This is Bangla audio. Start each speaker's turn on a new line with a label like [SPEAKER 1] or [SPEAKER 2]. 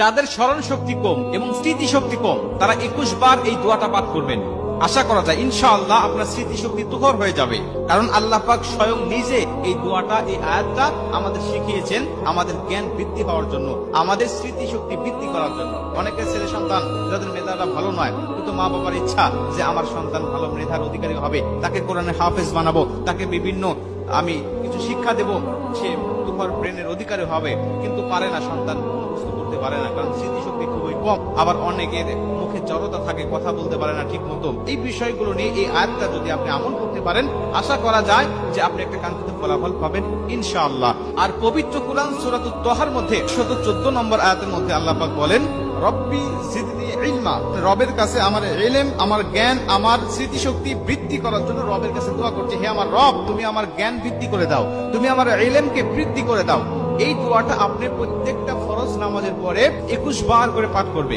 [SPEAKER 1] যাদের স্মরণ শক্তি কম এবং স্মৃতি শক্তি কম তারা 21 বার এই দোয়াটা পাঠ করবেন। আশা করা যায় ইনশাআল্লাহ আপনার স্মৃতি শক্তি তুখর হয়ে যাবে, কারণ আল্লাহ পাক স্বয়ং নিজে এই দোয়াটা, এই আয়াতটা আমাদের শিখিয়েছেন আমাদের জ্ঞান বৃদ্ধি হওয়ার জন্য, আমাদের স্মৃতি শক্তি বৃদ্ধি করার জন্য। অনেকের ছেলে সন্তান যাদের মেধাটা ভালো নয়, কিন্তু মা বাবার ইচ্ছা যে আমার সন্তান ভালো মেধার অধিকারী হবে, তাকে কোরআনের হাফেজ বানাবো, তাকে বিভিন্ন আমি কিছু শিক্ষা দেব, সে তুখর ব্রেনের অধিকারী হবে, কিন্তু পারে না, সন্তান মুখস্থ করতে পারে না, কারণ স্মৃতিশক্তি খুবই কম। আবার অনেকের মুখে জড়তা থাকে, কথা বলতে পারে না ঠিক মতো। এই বিষয়গুলো নিয়ে এই আয়াতটা যদি আপনি আমল করতে পারেন, আশা করা যায় যে আপনি একটা কাঙ্ক্ষিত ফলাফল পাবেন ইনশাআল্লাহ। আর পবিত্র কুরআন সূরাতুত তাহার মধ্যে 114 নম্বর আয়াতের মধ্যে আল্লাহ পাক বলেন, রব্বি জিদনি ইলমা, রবের কাছে আমার ইলম, আমার জ্ঞান, আমার স্মৃতিশক্তি বৃদ্ধি করার জন্য রবের কাছে দোয়া করছি, হে আমার রব, তুমি আমার জ্ঞান বৃদ্ধি করে দাও, তুমি আমার ইলমকে বৃদ্ধি করে দাও। এই দোয়াটা আপনি প্রত্যেকটা ফরজ নামাজের পরে 21 বার করে পাঠ করবে।